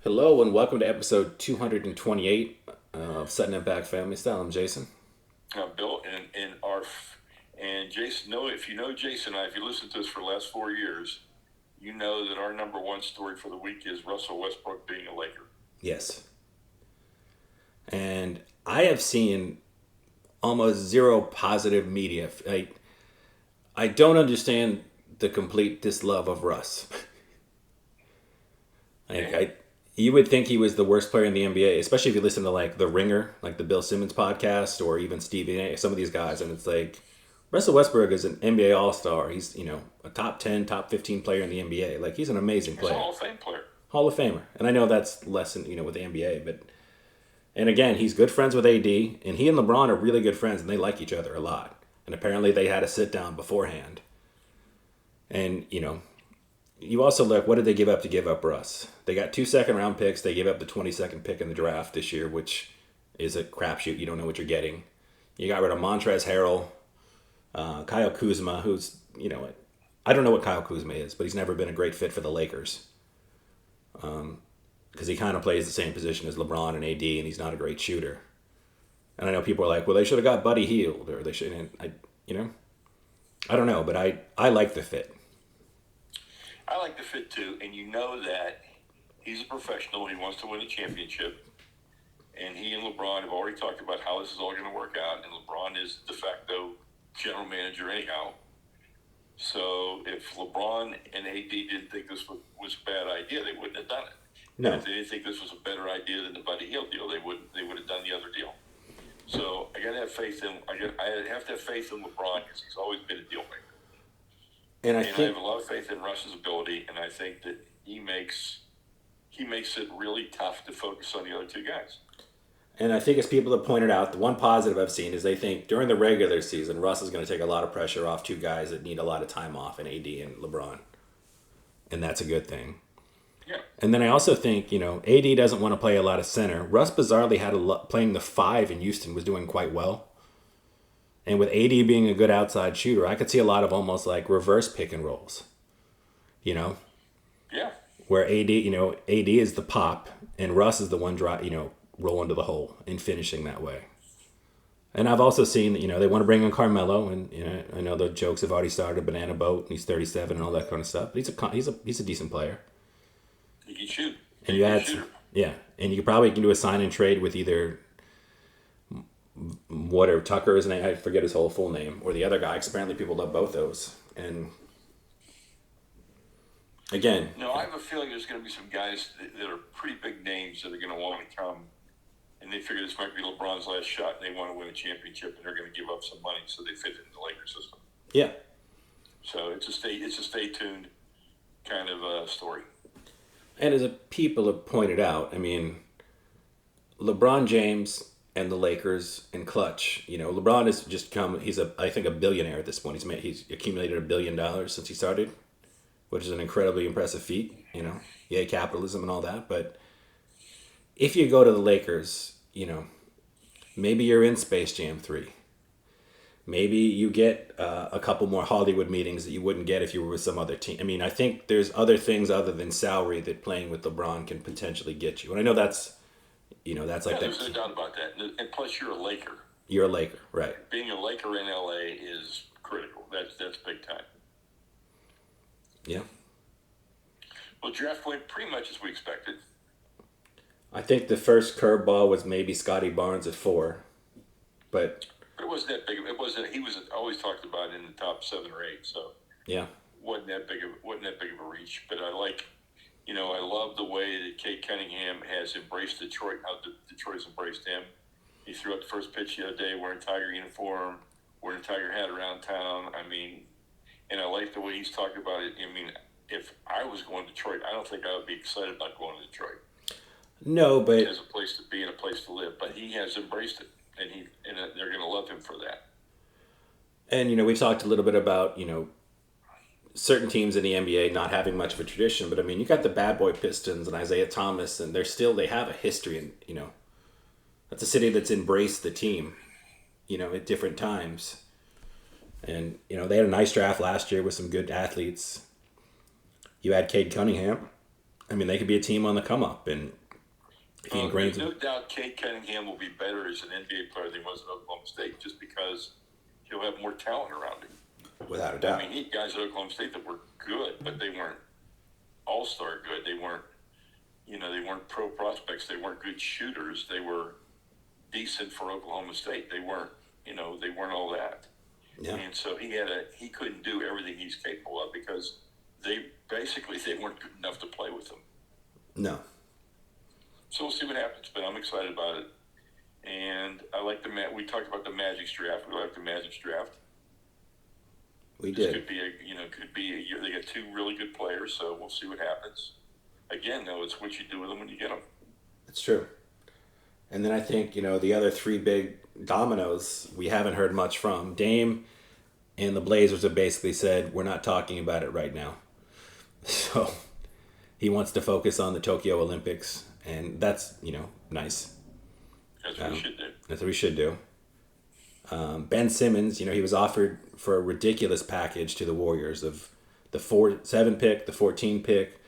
Hello and welcome to episode 228 of Sutton and Back Family Style. I'm Jason. Bill and Arf and Jason. No, if you know Jason and I, if you listen to us for the last 4 years, you know that our number one story for the week is Russell Westbrook being a Laker. Yes. And I have seen almost zero positive media. I don't understand the complete dislove of Russ. You would think he was the worst player in the NBA, especially if you listen to like The Ringer, like the Bill Simmons podcast, or even Stephen A. Some of these guys, and it's like Russell Westbrook is an NBA All Star. He's a top 10, top 15 player in the NBA. Like he's an amazing He's a player, Hall of Fame player. Hall of Famer. And I know that's less than with the NBA, but and again, he's good friends with AD, and he and LeBron are really good friends, and they like each other a lot. And apparently, they had a sit down beforehand. And you also look, what did they give up to give up Russ? They got 2 second-round picks. They gave up the 22nd pick in the draft this year, which is a crapshoot. You don't know what you're getting. You got rid of Montrezl Harrell, Kyle Kuzma, who's, I don't know what Kyle Kuzma is, but he's never been a great fit for the Lakers. Because he kind of plays the same position as LeBron and AD, and he's not a great shooter. And I know people are like, well, they should have got Buddy Hield, or they shouldn't. I don't know, but I like the fit. I like the fit too, and you know that he's a professional. He wants to win a championship, and he and LeBron have already talked about how this is all going to work out. And LeBron is de facto general manager anyhow. So if LeBron and AD didn't think this was a bad idea, they wouldn't have done it. No. And if they didn't think this was a better idea than the Buddy Hield deal, they would have done the other deal. So I got to have faith in. I have to have faith in LeBron because he's always been a deal maker. And I have a lot of faith in Russ's ability, and I think that he makes it really tough to focus on the other two guys. And I think as people have pointed out, the one positive I've seen is they think during the regular season, Russ is going to take a lot of pressure off two guys that need a lot of time off, in AD and LeBron. And that's a good thing. Yeah. And then I also think, AD doesn't want to play a lot of center. Russ bizarrely had playing the 5 in Houston was doing quite well. And with AD being a good outside shooter, I could see a lot of almost like reverse pick and rolls. Yeah. Where AD is the pop and Russ is the one roll into the hole and finishing that way. And I've also seen that, they want to bring in Carmelo, and I know the jokes have already started, banana boat, and he's 37 and all that kind of stuff. But he's a decent player. He can shoot. And and you probably can do a sign and trade with either whatever Tucker is, I forget his whole full name, or the other guy, because apparently people love both those. And again, I have a feeling there's going to be some guys that are pretty big names that are going to want to come, and they figure this might be LeBron's last shot, and they want to win a championship, and they're going to give up some money so they fit in the Lakers system. Yeah. So it's a stay tuned kind of story. And as people have pointed out, LeBron James and the Lakers and Clutch. LeBron has just come. He's I think a billionaire at this point. He's accumulated $1 billion since he started, which is an incredibly impressive feat. Yay capitalism and all that. But if you go to the Lakers, maybe you're in Space Jam 3. Maybe you get a couple more Hollywood meetings that you wouldn't get if you were with some other team. I think there's other things other than salary that playing with LeBron can potentially get you. And I know that's, that's like that. There's no doubt about that. And plus, you're a Laker. You're a Laker, right? Being a Laker in LA is critical. That's big time. Yeah. Well, draft went pretty much as we expected. I think the first curveball was maybe Scotty Barnes at 4, but it wasn't that big. He was always talked about in the top 7 or 8. So yeah, wasn't that big of a reach. But I love the way that Kate Cunningham has embraced Detroit. How Detroit's embraced him. He threw out the first pitch the other day wearing Tiger uniform, wearing a Tiger hat around town. And I like the way he's talking about it. If I was going to Detroit, I don't think I would be excited about going to Detroit. No, but as a place to be and a place to live. But he has embraced it, and they're going to love him for that. And we talked a little bit about certain teams in the NBA not having much of a tradition, but you got the Bad Boy Pistons and Isaiah Thomas, and they have a history, and that's a city that's embraced the team, at different times. And they had a nice draft last year with some good athletes. You had Cade Cunningham. I mean, they could be a team on the come up, and he ingrains There's them no doubt Kate Cunningham will be better as an NBA player than he was at Oklahoma State, just because he'll have more talent around him. without a doubt. I mean, he had guys at Oklahoma State that were good, but they weren't all-star good. They weren't, they weren't pro prospects. They weren't good shooters. They were decent for Oklahoma State. They weren't, they weren't all that. Yeah. And so he couldn't do everything he's capable of because they weren't good enough to play with him. No. So we'll see what happens, but I'm excited about it. And I like we talked about the Magic's draft. We like the Magic's draft. We This did. could be a year. They got two really good players, so we'll see what happens. Again, though, it's what you do with them when you get them. That's true. And then I think, the other three big dominoes we haven't heard much from. Dame and the Blazers have basically said, we're not talking about it right now. So he wants to focus on the Tokyo Olympics, and that's, nice. That's what we should do. That's what we should do. Ben Simmons, he was offered for a ridiculous package to the Warriors of the 7 pick, the 14 pick,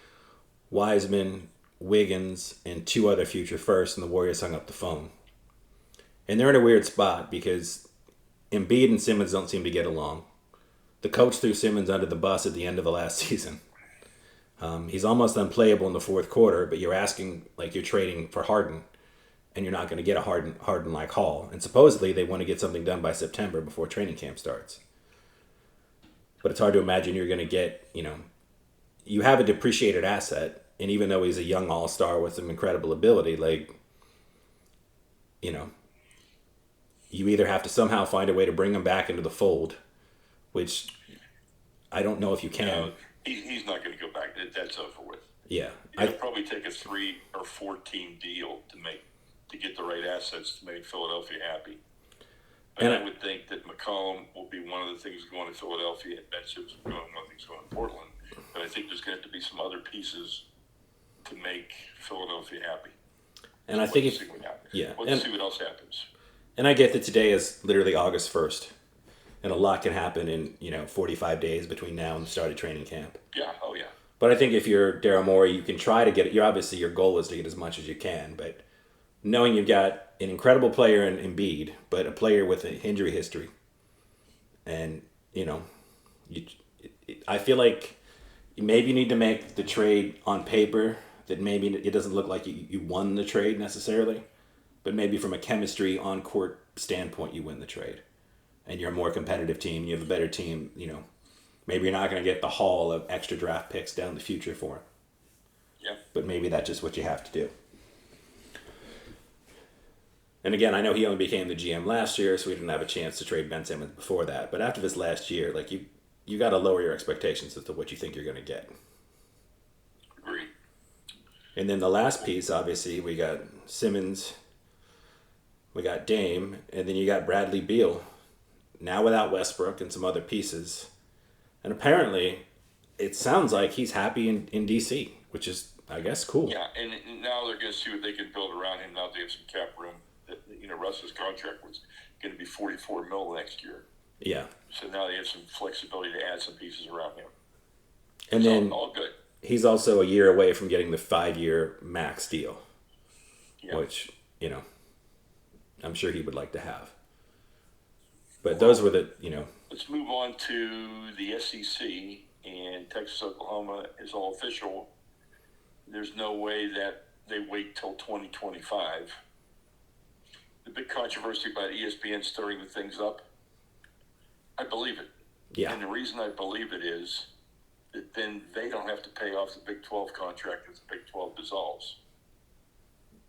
Wiseman, Wiggins, and 2 other future firsts, and the Warriors hung up the phone. And they're in a weird spot because Embiid and Simmons don't seem to get along. The coach threw Simmons under the bus at the end of the last season. He's almost unplayable in the fourth quarter, but you're asking, like you're trading for Harden, and you're not going to get a Harden-like haul. And supposedly they want to get something done by September before training camp starts. But it's hard to imagine you're going to get, you have a depreciated asset, and even though he's a young all-star with some incredible ability, you either have to somehow find a way to bring him back into the fold, which I don't know if you can. He's not going to go back. That's over with. Yeah. It'll probably take a 3 or 4 team deal to get the right assets to make Philadelphia happy. And I would think that McCollum will be one of the things going to Philadelphia, and Ben Simmons will be one of the things going to Portland. But I think there's going to have to be some other pieces to make Philadelphia happy. And I think Let's see what happens. Let's see what else happens. And I get that today is literally August 1st, and a lot can happen in 45 days between now and the start of training camp. Yeah. Oh yeah. But I think if you're Daryl Morey, you can try to get it. Your goal is to get as much as you can, but knowing you've got an incredible player in Embiid, but a player with an injury history, and I feel like maybe you need to make the trade on paper that maybe it doesn't look like you won the trade necessarily, but maybe from a chemistry on court standpoint you win the trade, and you're a more competitive team. You have a better team. Maybe you're not going to get the haul of extra draft picks down the future for him. Yeah. But maybe that's just what you have to do. And again, I know he only became the GM last year, so we didn't have a chance to trade Ben Simmons before that. But after this last year, you got to lower your expectations as to what you think you're going to get. Agreed. And then the last piece, obviously, we got Simmons, we got Dame, and then you got Bradley Beal, now without Westbrook and some other pieces. And apparently, it sounds like he's happy in D.C., which is, I guess, cool. Yeah, and now they're going to see what they can build around him. Now they have some cap room. Russ's contract was going to be $44 million next year. Yeah. So now they have some flexibility to add some pieces around him. And then all good. He's also a year away from getting the 5-year max deal, which, I'm sure he would like to have. But those were the, Let's move on to the SEC, and Texas Oklahoma is all official. There's no way that they wait till 2025. The big controversy about ESPN stirring the things up, I believe it. Yeah. And the reason I believe it is that then they don't have to pay off the Big 12 contract if the Big 12 dissolves.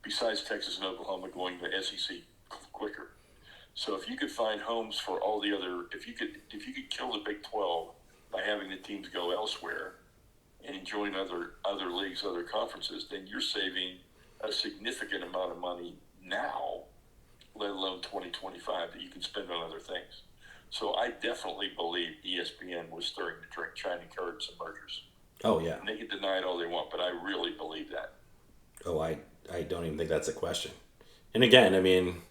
Besides Texas and Oklahoma going to SEC quicker. So if you could find homes for all the other, if you could kill the Big 12 by having the teams go elsewhere and join other leagues, other conferences, then you're saving a significant amount of money now, let alone 2025, that you can spend on other things. So I definitely believe ESPN was stirring the drink, trying to encourage some mergers. Oh, yeah. And they can deny it all they want, but I really believe that. Oh, I don't even think that's a question. And again, I mean,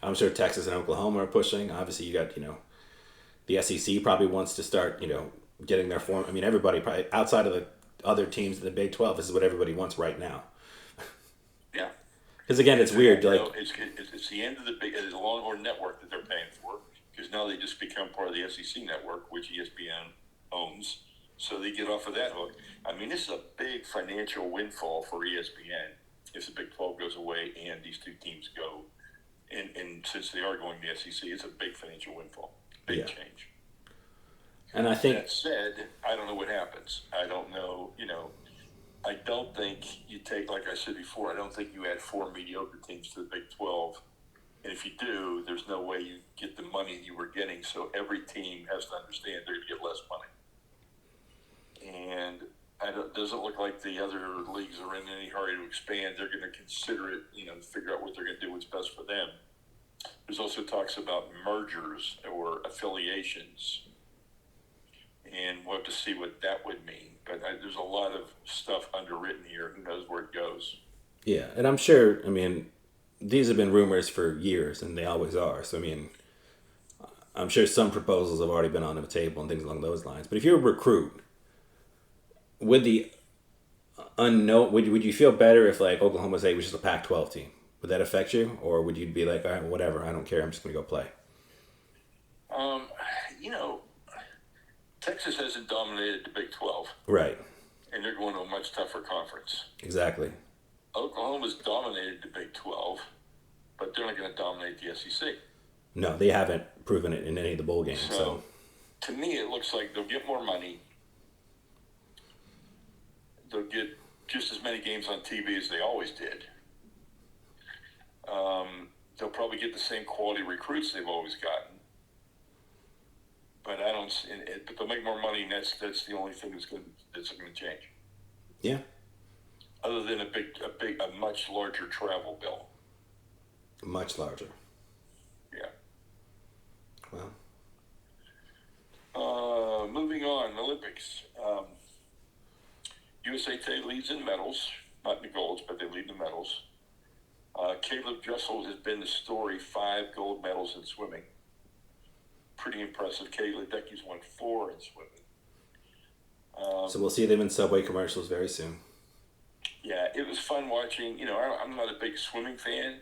I'm sure Texas and Oklahoma are pushing. Obviously, you got, the SEC probably wants to start, getting their form. I mean, everybody probably outside of other teams in the Big 12. This is what everybody wants right now. Yeah. Because again, it's weird. Like, It's the end of the Longhorn network that they're paying for, because now they just become part of the SEC network, which ESPN owns. So they get off of that hook. I mean, this is a big financial windfall for ESPN if the Big 12 goes away and these two teams go. And since they are going to the SEC, it's a big financial windfall. Big change. And I think that said, I don't know what happens. I don't know, I don't think you take, like I said before, I don't think you add 4 mediocre teams to the Big 12. And if you do, there's no way you get the money you were getting. So every team has to understand they're going to get less money. And it doesn't look like the other leagues are in any hurry to expand. They're going to consider it, figure out what they're going to do, what's best for them. There's also talks about mergers or affiliations. And we'll have to see what that would mean. But there's a lot of stuff underwritten here. Who knows where it goes? Yeah, and I'm sure, these have been rumors for years, and they always are. So, I'm sure some proposals have already been on the table and things along those lines. But if you're a recruit, would the unknown, would you feel better if, like, Oklahoma State was just a Pac-12 team? Would that affect you? Or would you be like, all right, whatever, I don't care, I'm just going to go play? Texas hasn't dominated the Big 12. Right. And they're going to a much tougher conference. Exactly. Oklahoma's dominated the Big 12, but they're not going to dominate the SEC. No, they haven't proven it in any of the bowl games. So to me, it looks like they'll get more money. They'll get just as many games on TV as they always did. They'll probably get the same quality recruits they've always gotten. But but they'll make more money, and that's the only thing that's going to change. Yeah. Other than a much larger travel bill. Much larger. Yeah. Well. Moving on, Olympics. USA today leads in medals, not in the golds, but they lead in the medals. Caleb Dressel has been the story, 5 gold medals in swimming. Pretty impressive. Katie Ledecky's won 4 in swimming. So we'll see them in Subway commercials very soon. Yeah, it was fun watching. I'm not a big swimming fan,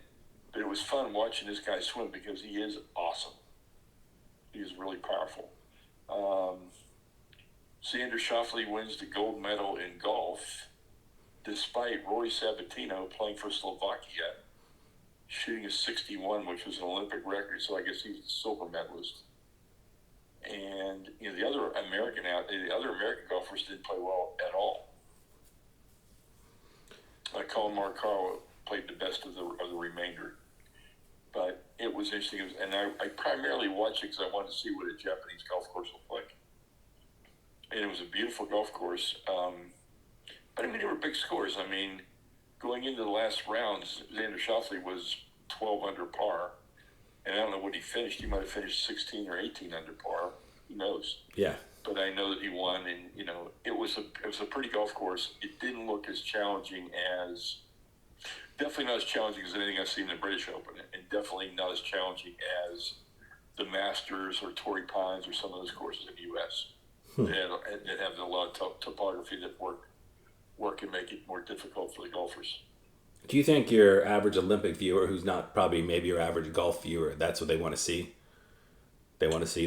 but it was fun watching this guy swim because he is awesome. He is really powerful. Xander Schauffele wins the gold medal in golf, despite Roy Sabatino playing for Slovakia, shooting a 61, which was an Olympic record. So I guess he's the silver medalist. And the other American golfers didn't play well at all. Colin Morikawa played the best of the remainder, but it was interesting. And I primarily watched it because I wanted to see what a Japanese golf course looked like. And it was a beautiful golf course. But there were big scores. Going into the last rounds, Xander Schauffele was 12 under par. And I don't know what he finished. He might have finished 16 or 18 under par. Who knows? Yeah. But I know that he won, and it was a pretty golf course. It didn't look as challenging definitely not as challenging as anything I've seen in the British Open, and definitely not as challenging as the Masters or Torrey Pines or some of those courses in the U.S. That have a lot of topography that work and make it more difficult for the golfers. Do you think your average Olympic viewer, who's not probably maybe your average golf viewer, that's what they want to see? They want to see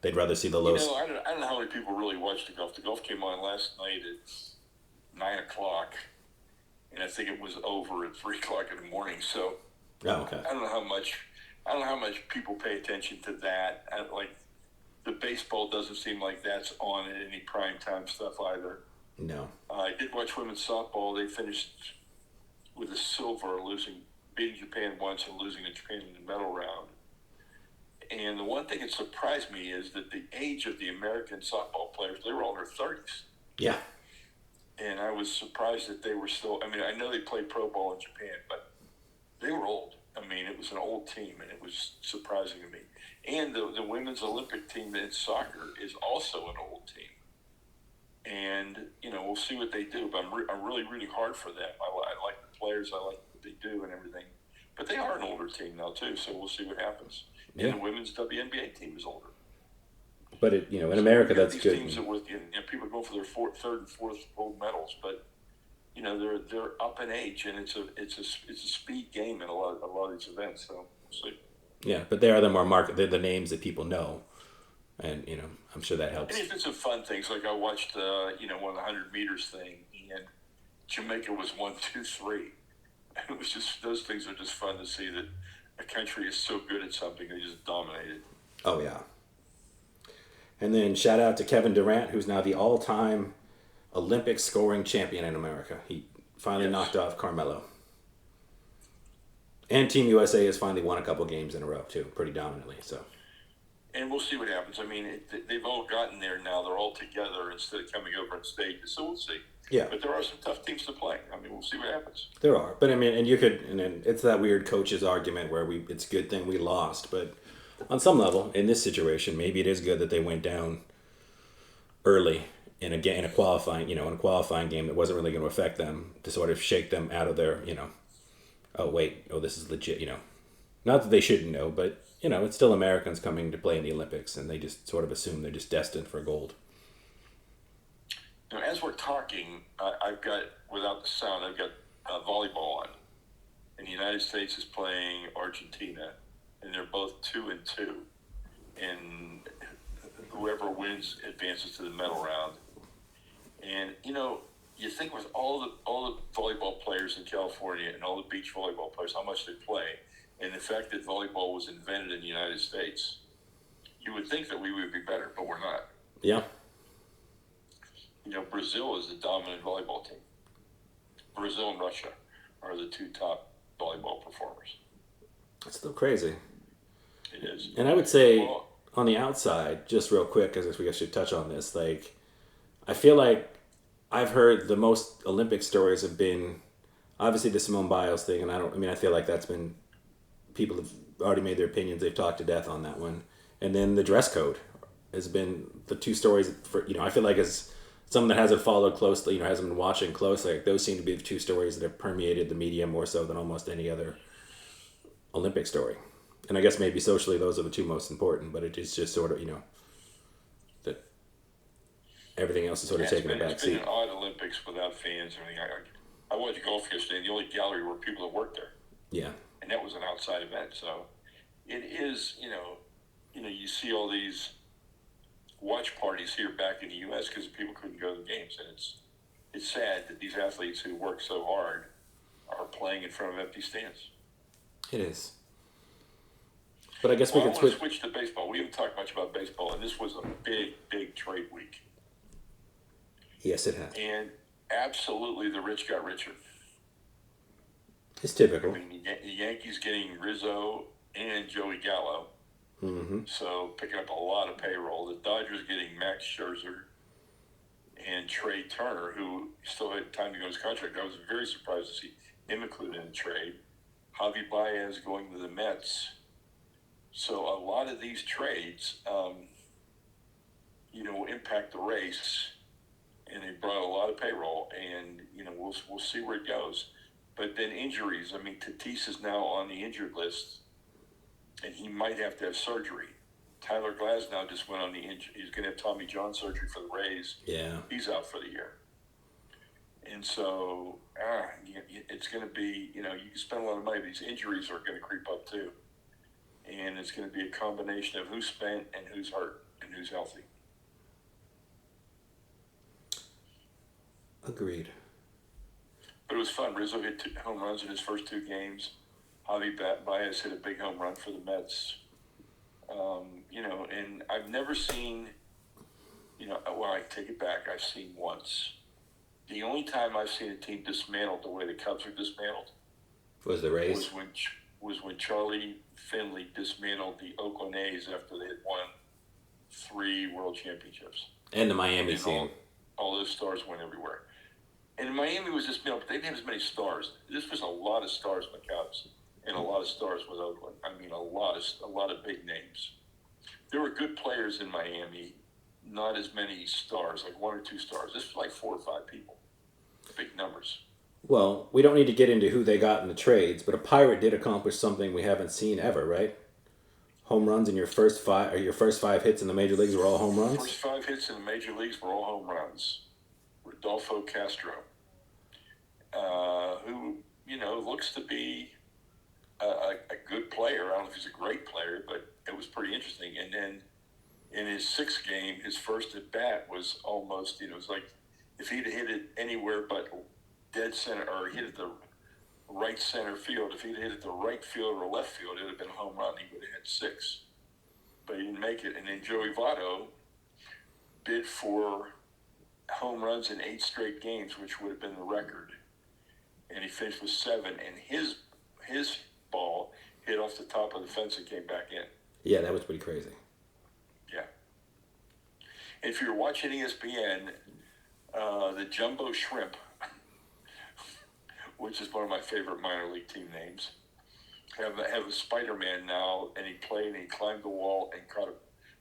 they'd rather see the lows. I don't know how many people really watch the golf. The golf came on last night at 9 o'clock, and I think it was over at 3 o'clock in the morning. So okay. I don't know how much people pay attention to that. The baseball doesn't seem like that's on at any prime time stuff either. No. I did watch women's softball. They finished with a silver, beating Japan once and losing to Japan in the medal round. And the one thing that surprised me is that the age of the American softball players, they were all in their 30s. Yeah. And I was surprised that they were still, I know they played pro ball in Japan, but they were old. It was an old team, and it was surprising to me. And the women's Olympic team in soccer is also an old team. And, we'll see what they do, but I'm really rooting hard for them. I like the players, I like what they do and everything. But they are an older team now, too, so we'll see what happens. Yeah. And the women's WNBA team is older. But in So America, we've got that's these good. teams that people go for their third and fourth gold medals, but they're up in age, and it's a speed game in a lot of these events. So we'll see. Yeah, but they are the more market. They're the names that people know, and I'm sure that And helps. it's been some fun things. Like I watched, one of the 100 meters thing, and Jamaica was 1, 2, 3. And it was just those things are just fun to see that a country is so good at something they just dominated. Oh yeah. And then shout out to Kevin Durant, who's now the all-time Olympic scoring champion in America. He finally Yes. knocked off Carmelo. And Team USA has finally won a couple games in a row too, pretty dominantly. So And we'll see what happens. I mean, they've all gotten there now. They're all together instead of coming over on stages. So we'll see. yeah, But there are some tough teams to play. I mean, we'll see what happens. there are. But I mean, and you could, and then it's that weird coaches argument where it's a good thing we lost. But on some level, in this situation, maybe it is good that they went down early in a qualifying, in a qualifying game that wasn't really going to affect them to sort of shake them out of their, oh wait, oh this is legit, Not that they shouldn't know, but it's still Americans coming to play in the Olympics, and they just sort of assume they're just destined for gold. Now, as we're talking, I've got, without the sound, I've got volleyball on. And the United States is playing Argentina, and they're both 2-2. And whoever wins advances to the medal round. And, you think with all the volleyball players in California and all the beach volleyball players, how much they play, and the fact that volleyball was invented in the United States, you would think that we would be better, but we're not. Yeah. Brazil is the dominant volleyball team. Brazil and Russia are the two top volleyball performers. That's still crazy. It is. And I would say, Well, on the outside, just real quick, because we should touch on this, like, I feel like I've heard the most Olympic stories have been, obviously, the Simone Biles thing, and I feel like that's been, people have already made their opinions, they've talked to death on that one. And then the dress code has been the two stories, I feel like as someone that hasn't followed closely, hasn't been watching closely, like, those seem to be the two stories that have permeated the media more so than almost any other Olympic story. And I guess maybe socially those are the two most important, but it is just sort of, that everything else is sort of taking a back it's been seat. an odd Olympics without fans and everything. I watched golf yesterday, and the only gallery were people that worked there. Yeah. And that was an outside event. So it is, you see all these watch parties here back in the U.S. because people couldn't go to the games. And it's sad that these athletes who work so hard are playing in front of empty stands. It is. But I guess we I can want to switch. switch to baseball. We haven't talked much about baseball, and this was a big, big trade week. Yes, it has. And absolutely the rich got richer. It's typical. I mean, the Yankees getting Rizzo and Joey Gallo, Mm-hmm. so picking up a lot of payroll. The Dodgers getting Max Scherzer and Trey Turner, who still had time to go his contract. I was very surprised to see him included in the trade. Javi Baez going to the Mets. So a lot of these trades, will impact the race, and they brought a lot of payroll, and we'll see where it goes. But then injuries. I mean, Tatis is now on the injured list, and he might have to have surgery. Tyler Glasnow just went on the injury. He's going to have Tommy John surgery for the Rays. Yeah. He's out for the year. And so it's going to be, you can spend a lot of money. These injuries are going to creep up too. And it's going to be a combination of who's spent and who's hurt and who's healthy. Agreed. But it was fun. Rizzo hit 2 home runs in his first 2 games. Javi Baez hit a big home run for the Mets. And I've never seen, well, I take it back. I've seen once. The only time I've seen a team dismantled the way the Cubs are dismantled Was the Rays? was when Charlie Finley dismantled the Oakland A's after they had won 3 world championships. And the Miami And team. all those stars went everywhere. And Miami was dismantled, but they didn't have as many stars. This was a lot of stars with the Cubs and a lot of stars with Oakland. I mean, a lot of big names. There were good players in Miami, not as many stars, like 1 or 2 stars. This was like 4 or 5 people. Big numbers. Well, we don't need to get into who they got in the trades, but a Pirate did accomplish something we haven't seen ever, right? home runs in your first five, or your first five hits in the major leagues were all home runs? First five hits in the major leagues were all home runs. Rodolfo Castro, who, looks to be a good player. I don't know if he's a great player, but it was pretty interesting. And then in his sixth game, his first at bat was almost, it was like if he'd hit it anywhere but dead center, or hit it the right center field, if he'd hit it the right field or left field, it would have been a home run. He would have had six. But he didn't make it. And then Joey Votto bid for home runs in 8 straight games, which would have been the record. And he finished with 7. And his ball hit off the top of the fence and came back in. Yeah, that was pretty crazy. Yeah. And if you're watching ESPN, the Jumbo Shrimp, which is one of my favorite minor league team names, have a Spider-Man now, and he played and he climbed the wall and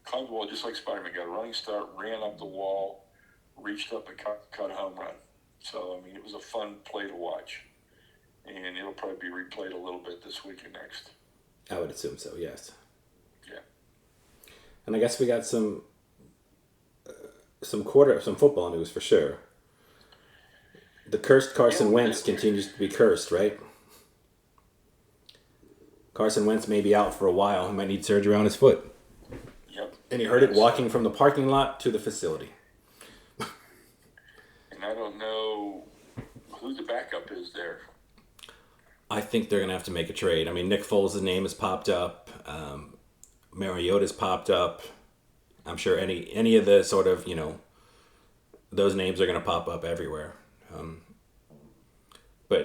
climbed the wall just like Spider-Man. Got a running start, ran up the wall, reached up and caught a home run. So, it was a fun play to watch. And it'll probably be replayed a little bit this week and next. I would assume so, yes. Yeah. And I guess we got some football news for sure. The cursed Carson Wentz continues to be cursed, right? Carson Wentz may be out for a while. He might need surgery on his foot. Yep. And he heard it walking from the parking lot to the facility. And I don't know who the backup is there. I think they're going to have to make a trade. Nick Foles' name has popped up. Mariota's popped up. I'm sure any of the sort of, those names are going to pop up everywhere.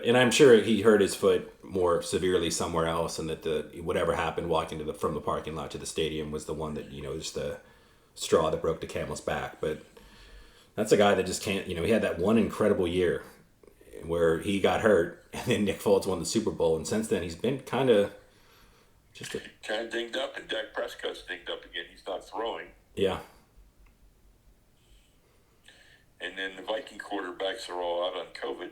And I'm sure he hurt his foot more severely somewhere else, and that whatever happened walking from the parking lot to the stadium was the one that, just the straw that broke the camel's back. But that's a guy that just can't, he had that one incredible year where he got hurt, and then Nick Foles won the Super Bowl, and since then he's been kind of dinged up, and Dak Prescott's dinged up again. He's not throwing. Yeah. And then the Viking quarterbacks are all out on COVID.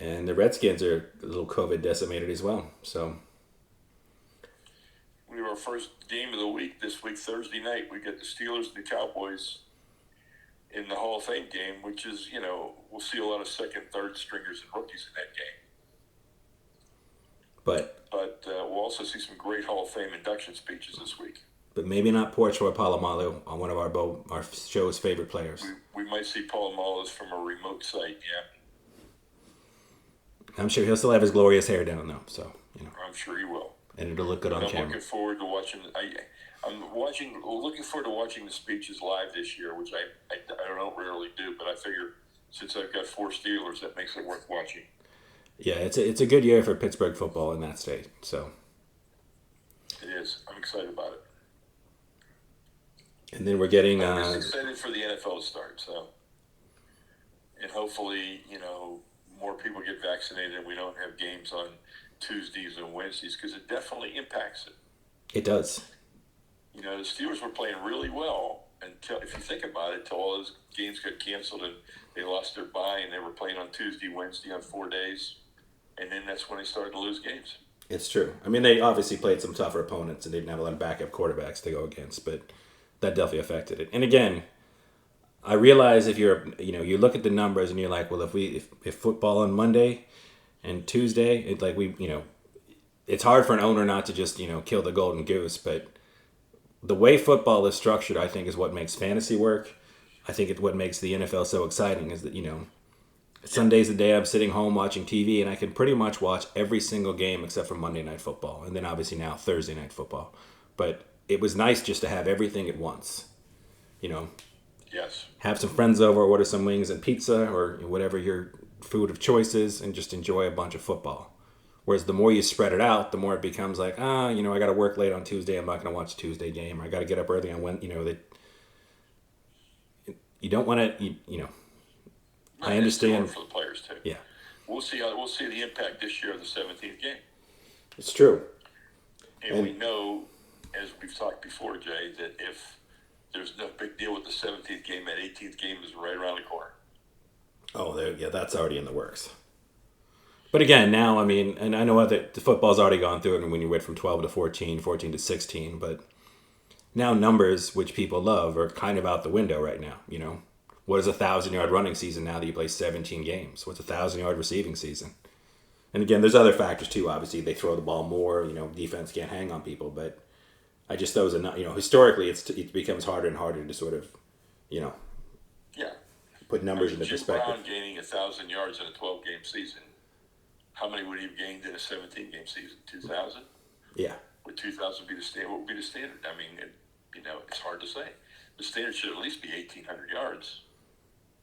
And the Redskins are a little COVID decimated as well. So we have our first game of the week this week, Thursday night. We get the Steelers and the Cowboys in the Hall of Fame game, which is, we'll see a lot of second, third stringers and rookies in that game. But we'll also see some great Hall of Fame induction speeches this week. But maybe not poor Troy Polamalu on one of our show's favorite players. We might see Polamalu from a remote site, yeah. I'm sure he'll still have his glorious hair down, though. So, I'm sure he will. And it'll look good on camera. I'm looking forward to watching. Looking forward to watching the speeches live this year, which I don't rarely do. But I figure since I've got 4 Steelers, that makes it worth watching. Yeah, it's a good year for Pittsburgh football in that state. So it is. I'm excited about it. And then we're getting. I'm excited for the NFL to start. So, and hopefully, more people get vaccinated and we don't have games on Tuesdays and Wednesdays, because it definitely impacts it. It does. The Steelers were playing really well until, if you think about it, until all those games got canceled and they lost their bye and they were playing on Tuesday, Wednesday on 4 days. And then that's when they started to lose games. It's true. They obviously played some tougher opponents and they didn't have a lot of backup quarterbacks to go against, but that definitely affected it. And again, I realize if you look at the numbers and you're like, well, if football on Monday and Tuesday, it's hard for an owner not to just, kill the golden goose. But the way football is structured, I think, is what makes fantasy work. I think it's what makes the NFL so exciting is that, Sundays a day I'm sitting home watching TV and I can pretty much watch every single game except for Monday Night Football. And then obviously now Thursday Night Football. But it was nice just to have everything at once, Yes. Have some friends over, order some wings and pizza or whatever your food of choice is, and just enjoy a bunch of football. Whereas the more you spread it out, the more it becomes like, I got to work late on Tuesday. I'm not going to watch a Tuesday game. Or I got to get up early on Wednesday. That you don't want to, I understand. For the players too. Yeah. We'll see the impact this year of the 17th game. It's true. And we know, as we've talked before, Jay, that if there's no big deal with the 17th game, that 18th game is right around the corner. Oh, yeah, that's already in the works. But again, now, I mean, and I know that the football's already gone through it and when you went from 12 to 14, 14 to 16, but now numbers, which people love, are kind of out the window right now, you know? What is a 1,000-yard running season now that you play 17 games? What's a 1,000-yard receiving season? And again, there's other factors too. Obviously, they throw the ball more. You know, defense can't hang on people. But I just those are you know, historically, it becomes harder and harder to sort of, you know, Yeah. put numbers into Jim perspective. Brown gaining 1,000 yards in a 12-game season. How many would he have gained in a 17-game season? 2,000. Yeah. Would 2,000 be the standard? What would be the standard? I mean, you know, it's hard to say. The standard should at least be 1,800 yards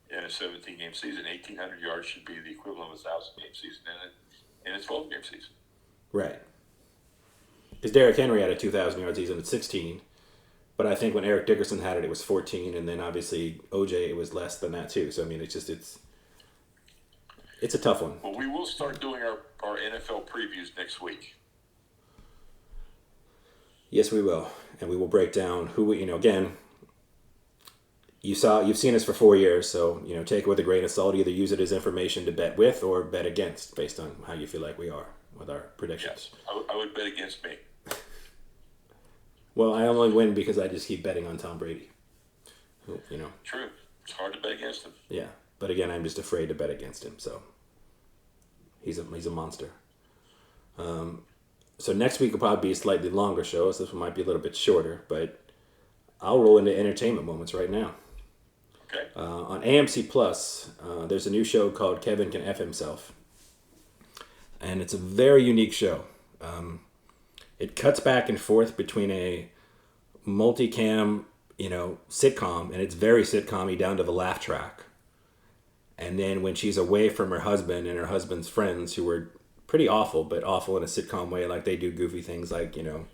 in a 17-game season. 1,800 yards should be the equivalent of a 1,000-game season in a 12-game season. Right. Because Derrick Henry had a 2,000-yard season at 16, but I think when Eric Dickerson had it, it was 14, and then obviously OJ, it was less than that too. So I mean, it's a tough one. Well, we will start doing our NFL previews next week. Yes, we will, and we will break down who we, you know, again. You've seen us for 4 years, so you know, take it with a grain of salt. Either use it as information to bet with or bet against, based on how you feel like we are with our predictions. Yes, I would bet against me. Well, I only win because I just keep betting on Tom Brady. You know. True. It's hard to bet against him. Yeah, but again, I'm just afraid to bet against him. So he's a monster. So next week will probably be a slightly longer show. So this one might be a little bit shorter, but I'll roll into entertainment moments right now. Okay. On AMC Plus, there's a new show called Kevin Can F Himself, and it's a very unique show. It cuts back and forth between a multicam, you know, sitcom, and it's very sitcom-y down to the laugh track. And then when she's away from her husband and her husband's friends, who were pretty awful, but awful in a sitcom way, like they do goofy things like, you know,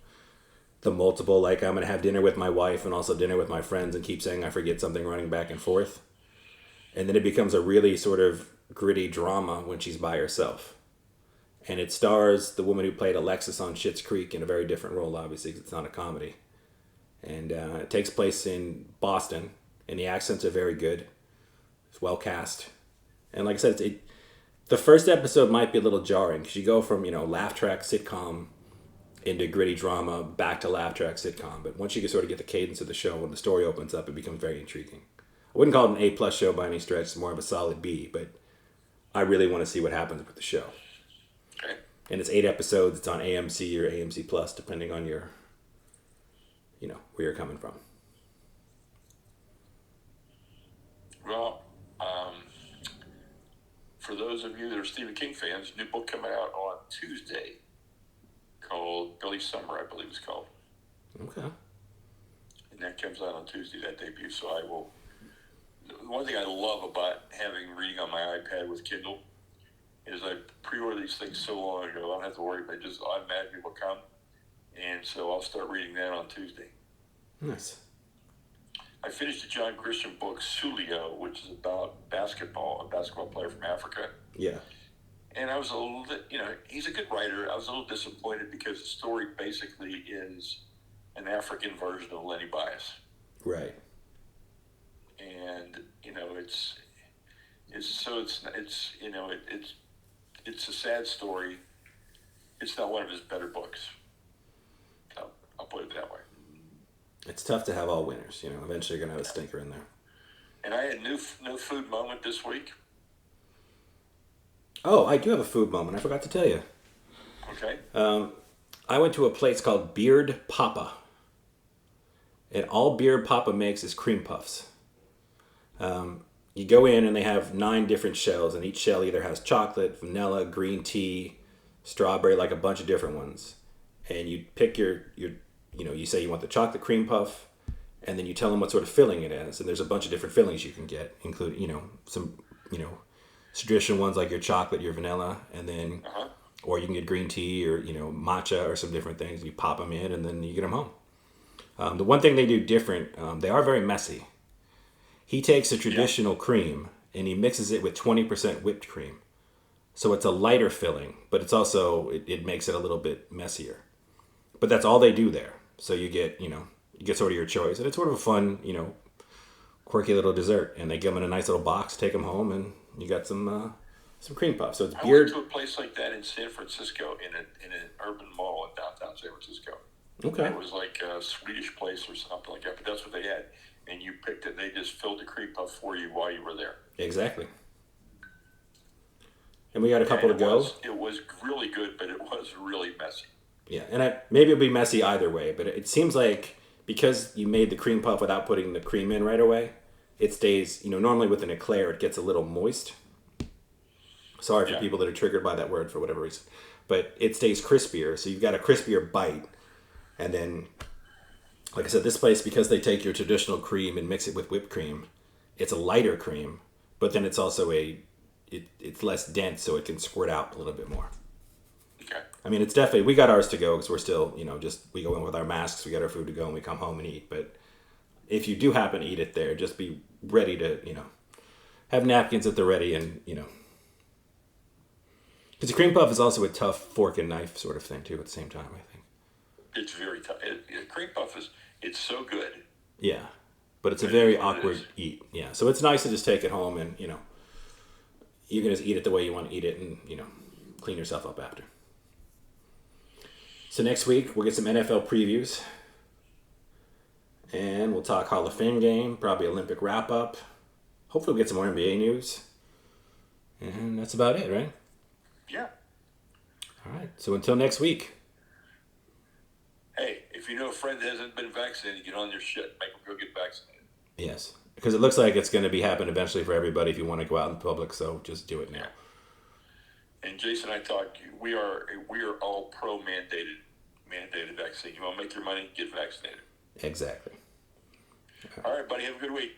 the multiple, like I'm going to have dinner with my wife and also dinner with my friends and keep saying I forget something, running back and forth. And then it becomes a really sort of gritty drama when she's by herself. And it stars the woman who played Alexis on Schitt's Creek in a very different role, obviously, because it's not a comedy. And it takes place in Boston, and the accents are very good. It's well cast. And like I said, the first episode might be a little jarring, because you go from, you know, laugh track sitcom into gritty drama, back to laugh track sitcom. But once you can sort of get the cadence of the show, when the story opens up, it becomes very intriguing. I wouldn't call it an A+ show by any stretch. It's more of a solid B, but I really want to see what happens with the show. Okay. And it's 8 episodes. It's on AMC or AMC Plus, depending on your, you know, where you're coming from. Well, for those of you that are Stephen King fans, new book coming out on Tuesday called Billy Summer, I believe it's called. Okay. And that comes out on Tuesday, that debut. So I will. One thing I love about having reading on my iPad with Kindle is I pre-ordered these things so long ago, I don't have to worry, they just automatically will come. And so I'll start reading that on Tuesday. Nice. I finished a John Christian book, Sulio, which is about basketball, a basketball player from Africa. Yeah. And I was a little, you know, he's a good writer. I was a little disappointed because the story basically is an African version of Lenny Bias. Right. And, you know, it's a sad story. It's not one of his better books. So I'll put it that way. It's tough to have all winners. You know, eventually you're going to have a stinker in there. And I had no food moment this week. Oh, I do have a food moment. I forgot to tell you. Okay. I went to a place called Beard Papa. And all Beard Papa makes is cream puffs. You go in and they have 9 different shells, and each shell either has chocolate, vanilla, green tea, strawberry, like a bunch of different ones. And you pick your you know, you say you want the chocolate cream puff, and then you tell them what sort of filling it is. And there's a bunch of different fillings you can get, including, you know, some, you know, traditional ones like your chocolate, your vanilla, and then, or you can get green tea or, you know, matcha or some different things. You pop them in and then you get them home. The one thing they do different, they are very messy. He takes a traditional cream and he mixes it with 20% whipped cream. So it's a lighter filling, but it's also, it makes it a little bit messier. But that's all they do there. So you get, you know, you get sort of your choice. And it's sort of a fun, you know, quirky little dessert. And they give them in a nice little box, take them home, and you got some Some cream puff. So it's I went beer. to a place like that in San Francisco in an urban mall in downtown San Francisco. Okay. It was like a Swedish place or something like that, but that's what they had. And you picked it. They just filled the cream puff for you while you were there. Exactly. And we got a couple to And go. it was really good, but it was really messy. Yeah, and maybe it'll be messy either way, but it seems like because you made the cream puff without putting the cream in right away, it stays, normally with an eclair it gets a little moist. Sorry for Yeah. people that are triggered by that word for whatever reason. But it stays crispier, so you've got a crispier bite. And then, like I said, this place, because they take your traditional cream and mix it with whipped cream, it's a lighter cream, but then it's also it's less dense, so it can squirt out a little bit more. Okay. I mean, it's definitely, we got ours to go because we're still, we go in with our masks, we got our food to go, and we come home and eat. But if you do happen to eat it there, just be ready to, have napkins at the ready and, because the cream puff is also a tough fork and knife sort of thing, too, at the same time, I think. It's very tough. Cream puff it's so good. Yeah. But it's a It very is what it awkward is. eat. Yeah. So it's nice to just take it home and, you can just eat it the way you want to eat it and, clean yourself up after. So next week, we'll get some NFL previews. And we'll talk Hall of Fame game, probably Olympic wrap-up. Hopefully we'll get some more NBA news. And that's about it, right? Yeah. All right. So until next week. Hey, if you know a friend that hasn't been vaccinated, get on their shit. Make them go get vaccinated. Yes. Because it looks like it's going to be happening eventually for everybody if you want to go out in public. So just do it now. Yeah. And Jason and I talked. We are all pro mandated vaccine. You want to make your money, get vaccinated. Exactly. All right, buddy. Have a good week.